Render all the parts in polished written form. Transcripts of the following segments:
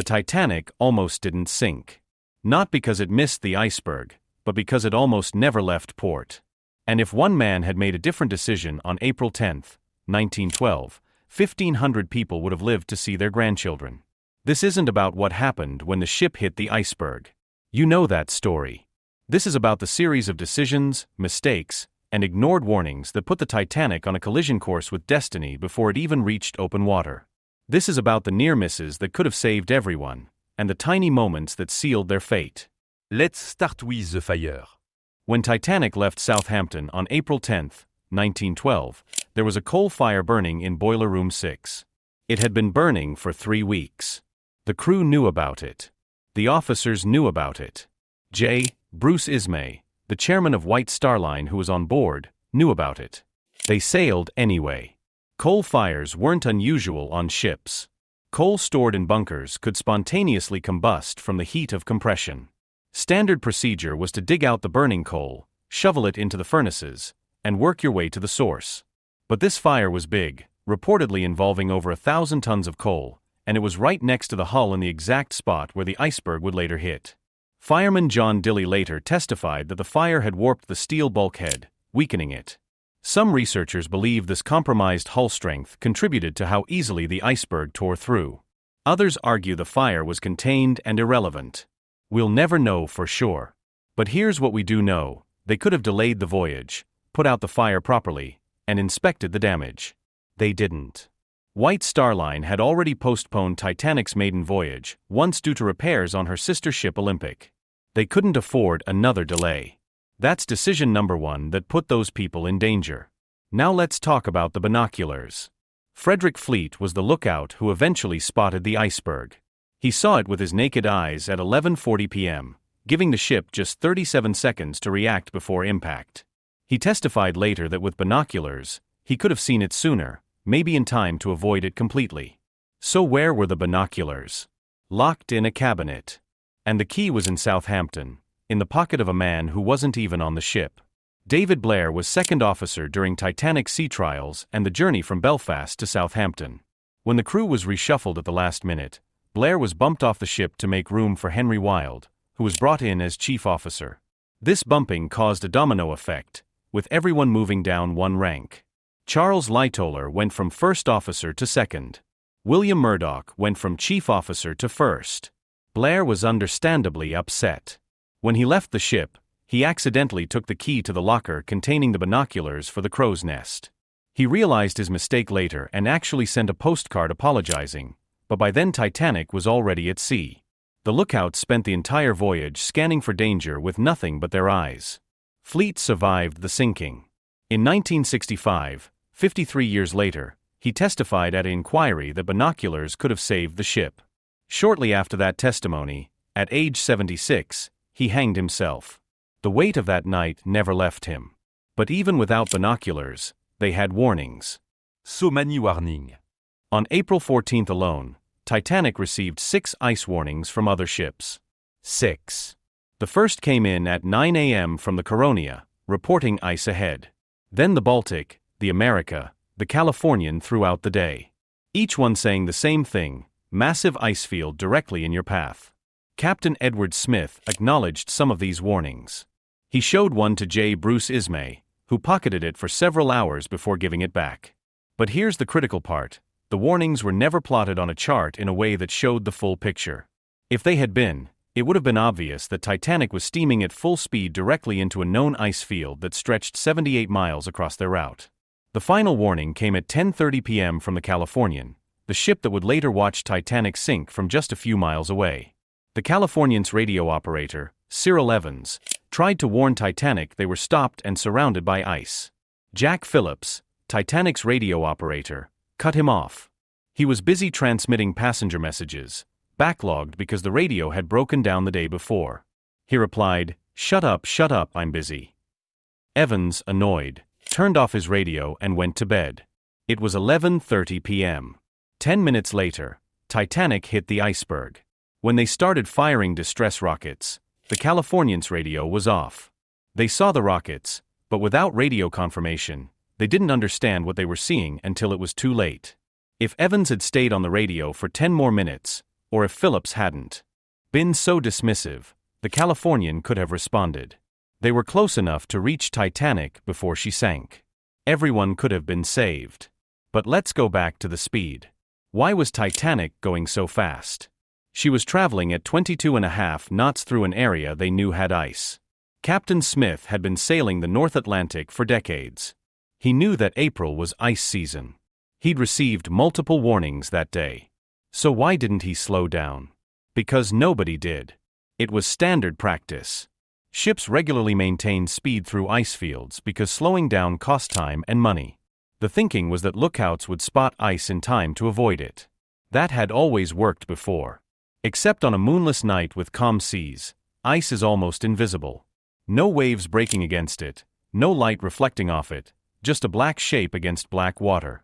the Titanic almost didn't sink. Not because it missed the iceberg, but because it almost never left port. And if one man had made a different decision on April 10, 1912, 1,500 people would have lived to see their grandchildren. This isn't about what happened when the ship hit the iceberg. You know that story. This is about the series of decisions, mistakes, and ignored warnings that put the Titanic on a collision course with destiny before it even reached open water. This is about the near misses that could have saved everyone, and the tiny moments that sealed their fate. Let's start with the fire. When Titanic left Southampton on April 10, 1912, there was a coal fire burning in Boiler Room 6. It had been burning for 3 weeks. The crew knew about it. The officers knew about it. Bruce Ismay, the chairman of White Star Line who was on board, knew about it. They sailed anyway. Coal fires weren't unusual on ships. Coal stored in bunkers could spontaneously combust from the heat of compression. Standard procedure was to dig out the burning coal, shovel it into the furnaces, and work your way to the source. But this fire was big, reportedly involving over 1,000 tons of coal, and it was right next to the hull in the exact spot where the iceberg would later hit. Fireman John Dilley later testified that the fire had warped the steel bulkhead, weakening it. Some researchers believe this compromised hull strength contributed to how easily the iceberg tore through. Others argue the fire was contained and irrelevant. We'll never know for sure. But here's what we do know: they could have delayed the voyage, put out the fire properly, and inspected the damage. They didn't. White Star Line had already postponed Titanic's maiden voyage, once due to repairs on her sister ship Olympic. They couldn't afford another delay. That's decision number one that put those people in danger. Now let's talk about the binoculars. Frederick Fleet was the lookout who eventually spotted the iceberg. He saw it with his naked eyes at 11:40 p.m., giving the ship just 37 seconds to react before impact. He testified later that with binoculars, he could have seen it sooner, maybe in time to avoid it completely. So where were the binoculars? Locked in a cabinet. And the key was in Southampton, in the pocket of a man who wasn't even on the ship. David Blair was second officer during Titanic's sea trials and the journey from Belfast to Southampton. When the crew was reshuffled at the last minute, Blair was bumped off the ship to make room for Henry Wilde, who was brought in as chief officer. This bumping caused a domino effect, with everyone moving down one rank. Charles Lightoller went from first officer to second. William Murdoch went from chief officer to first. Blair was understandably upset. When he left the ship, he accidentally took the key to the locker containing the binoculars for the crow's nest. He realized his mistake later and actually sent a postcard apologizing, but by then Titanic was already at sea. The lookouts spent the entire voyage scanning for danger with nothing but their eyes. Fleet survived the sinking. In 1965, 53 years later, he testified at an inquiry that binoculars could have saved the ship. Shortly after that testimony, at age 76, he hanged himself. The weight of that night never left him. But even without binoculars, they had warnings. So many warnings. On April 14 alone, Titanic received 6 ice warnings from other ships. 6. The first came in at 9 a.m. from the Coronia, reporting ice ahead. Then the Baltic, the America, the Californian throughout the day. Each one saying the same thing: massive ice field directly in your path. Captain Edward Smith acknowledged some of these warnings. He showed one to Bruce Ismay, who pocketed it for several hours before giving it back. But here's the critical part: the warnings were never plotted on a chart in a way that showed the full picture. If they had been, it would have been obvious that Titanic was steaming at full speed directly into a known ice field that stretched 78 miles across their route. The final warning came at 10:30 p.m. from the Californian, the ship that would later watch Titanic sink from just a few miles away. The Californian's radio operator, Cyril Evans, tried to warn Titanic they were stopped and surrounded by ice. Jack Phillips, Titanic's radio operator, cut him off. He was busy transmitting passenger messages, backlogged because the radio had broken down the day before. He replied, shut up, I'm busy." Evans, annoyed, turned off his radio and went to bed. It was 11:30 p.m. 10 minutes later, Titanic hit the iceberg. When they started firing distress rockets, the Californian's radio was off. They saw the rockets, but without radio confirmation, they didn't understand what they were seeing until it was too late. If Evans had stayed on the radio for 10 more minutes, or if Phillips hadn't been so dismissive, the Californian could have responded. They were close enough to reach Titanic before she sank. Everyone could have been saved. But let's go back to the speed. Why was Titanic going so fast? She was traveling at 22.5 knots through an area they knew had ice. Captain Smith had been sailing the North Atlantic for decades. He knew that April was ice season. He'd received multiple warnings that day. So why didn't he slow down? Because nobody did. It was standard practice. Ships regularly maintained speed through ice fields because slowing down cost time and money. The thinking was that lookouts would spot ice in time to avoid it. That had always worked before. Except on a moonless night with calm seas, ice is almost invisible. No waves breaking against it, no light reflecting off it, just a black shape against black water.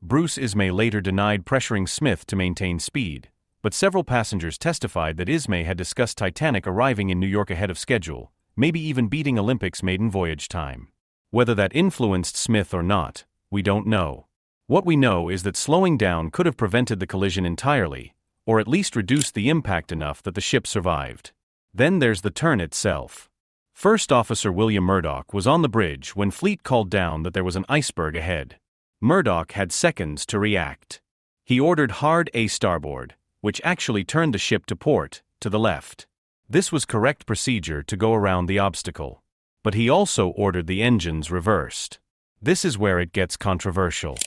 Bruce Ismay later denied pressuring Smith to maintain speed, but several passengers testified that Ismay had discussed Titanic arriving in New York ahead of schedule, maybe even beating Olympics maiden voyage time. Whether that influenced Smith or not, we don't know. What we know is that slowing down could have prevented the collision entirely, or at least reduced the impact enough that the ship survived. Then there's the turn itself. First Officer William Murdoch was on the bridge when Fleet called down that there was an iceberg ahead. Murdoch had seconds to react. He ordered hard A starboard, which actually turned the ship to port, to the left. This was correct procedure to go around the obstacle. But he also ordered the engines reversed. This is where it gets controversial.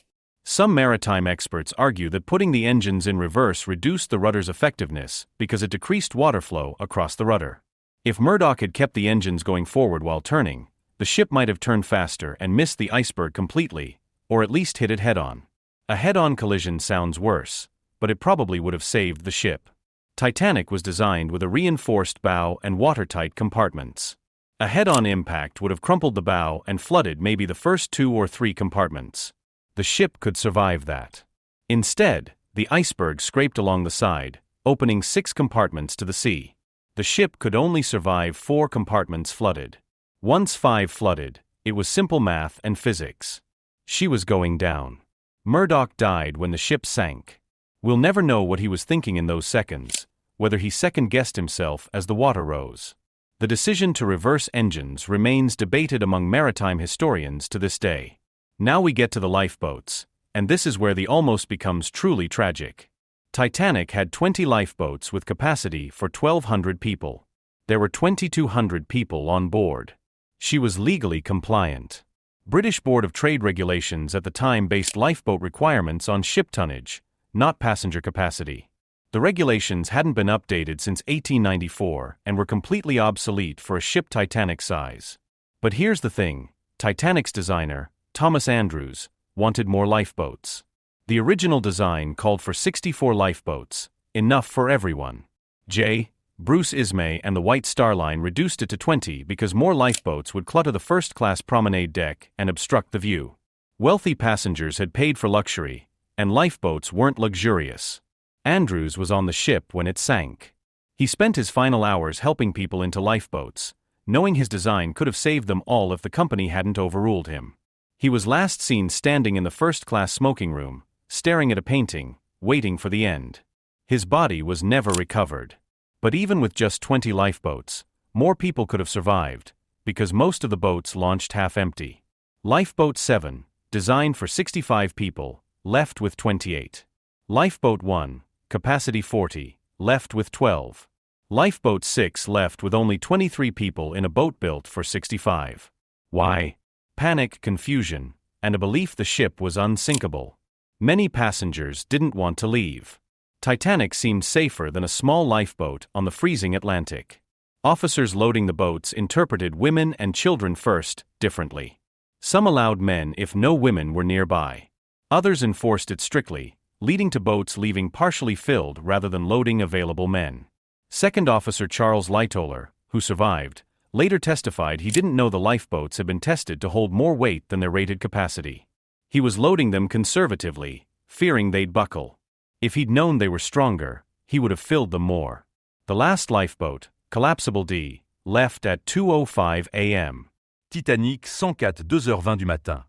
Some maritime experts argue that putting the engines in reverse reduced the rudder's effectiveness because it decreased water flow across the rudder. If Murdoch had kept the engines going forward while turning, the ship might have turned faster and missed the iceberg completely, or at least hit it head-on. A head-on collision sounds worse, but it probably would have saved the ship. Titanic was designed with a reinforced bow and watertight compartments. A head-on impact would have crumpled the bow and flooded maybe the first 2 or 3 compartments. The ship could survive that. Instead, the iceberg scraped along the side, opening 6 compartments to the sea. The ship could only survive 4 compartments flooded. Once 5 flooded, it was simple math and physics. She was going down. Murdoch died when the ship sank. We'll never know what he was thinking in those seconds, whether he second-guessed himself as the water rose. The decision to reverse engines remains debated among maritime historians to this day. Now we get to the lifeboats, and this is where the almost becomes truly tragic. Titanic had 20 lifeboats with capacity for 1,200 people. There were 2,200 people on board. She was legally compliant. British Board of Trade regulations at the time based lifeboat requirements on ship tonnage, not passenger capacity. The regulations hadn't been updated since 1894 and were completely obsolete for a ship Titanic size. But here's the thing, Titanic's designer, Thomas Andrews, wanted more lifeboats. The original design called for 64 lifeboats, enough for everyone. Bruce Ismay and the White Star Line reduced it to 20 because more lifeboats would clutter the first-class promenade deck and obstruct the view. Wealthy passengers had paid for luxury, and lifeboats weren't luxurious. Andrews was on the ship when it sank. He spent his final hours helping people into lifeboats, knowing his design could have saved them all if the company hadn't overruled him. He was last seen standing in the first-class smoking room, staring at a painting, waiting for the end. His body was never recovered. But even with just 20 lifeboats, more people could have survived, because most of the boats launched half-empty. Lifeboat 7, designed for 65 people, left with 28. Lifeboat 1, capacity 40, left with 12. Lifeboat 6 left with only 23 people in a boat built for 65. Why? Panic, confusion, and a belief the ship was unsinkable. Many passengers didn't want to leave. Titanic seemed safer than a small lifeboat on the freezing Atlantic. Officers loading the boats interpreted women and children first, differently. Some allowed men if no women were nearby. Others enforced it strictly, leading to boats leaving partially filled rather than loading available men. Second Officer Charles Lightoller, who survived, later testified he didn't know the lifeboats had been tested to hold more weight than their rated capacity. He was loading them conservatively, fearing they'd buckle. If he'd known they were stronger, he would have filled them more. The last lifeboat, Collapsible D, left at 2:05 a.m. Titanic sank at 2h20 du matin.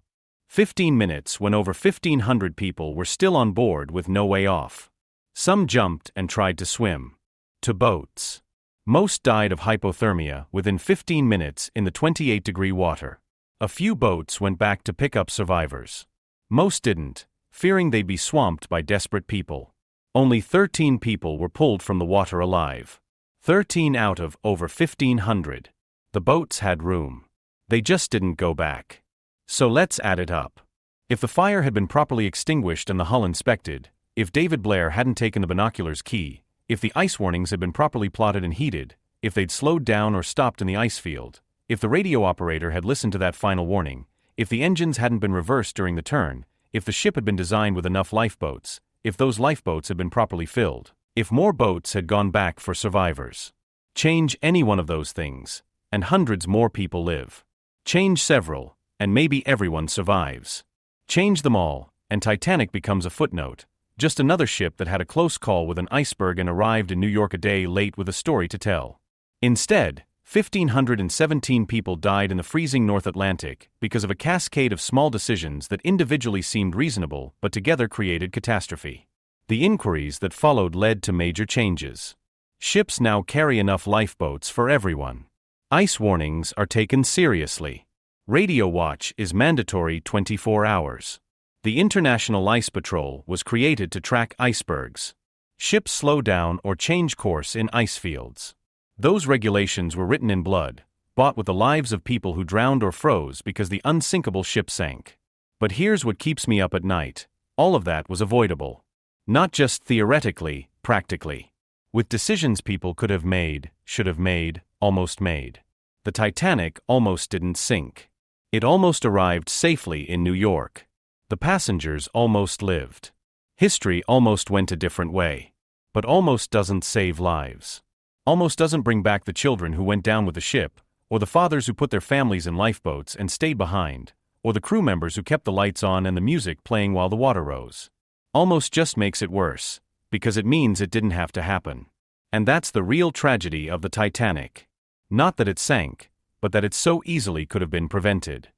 15 minutes when over 1,500 people were still on board with no way off. Some jumped and tried to swim. To boats. Most died of hypothermia within 15 minutes in the 28-degree water. A few boats went back to pick up survivors. Most didn't, fearing they'd be swamped by desperate people. Only 13 people were pulled from the water alive. 13 out of over 1,500. The boats had room. They just didn't go back. So let's add it up. If the fire had been properly extinguished and the hull inspected, if David Blair hadn't taken the binoculars key, if the ice warnings had been properly plotted and heeded, if they'd slowed down or stopped in the ice field, if the radio operator had listened to that final warning, if the engines hadn't been reversed during the turn, if the ship had been designed with enough lifeboats, if those lifeboats had been properly filled, if more boats had gone back for survivors. Change any one of those things, and hundreds more people live. Change several, and maybe everyone survives. Change them all, and Titanic becomes a footnote, just another ship that had a close call with an iceberg and arrived in New York a day late with a story to tell. Instead, 1,517 people died in the freezing North Atlantic because of a cascade of small decisions that individually seemed reasonable but together created catastrophe. The inquiries that followed led to major changes. Ships now carry enough lifeboats for everyone. Ice warnings are taken seriously. Radio watch is mandatory 24 hours. The International Ice Patrol was created to track icebergs. Ships slow down or change course in ice fields. Those regulations were written in blood, bought with the lives of people who drowned or froze because the unsinkable ship sank. But here's what keeps me up at night. All of that was avoidable. Not just theoretically, practically. With decisions people could have made, should have made, almost made. The Titanic almost didn't sink. It almost arrived safely in New York. The passengers almost lived. History almost went a different way. But almost doesn't save lives. Almost doesn't bring back the children who went down with the ship, or the fathers who put their families in lifeboats and stayed behind, or the crew members who kept the lights on and the music playing while the water rose. Almost just makes it worse, because it means it didn't have to happen. And that's the real tragedy of the Titanic. Not that it sank, but that it so easily could have been prevented.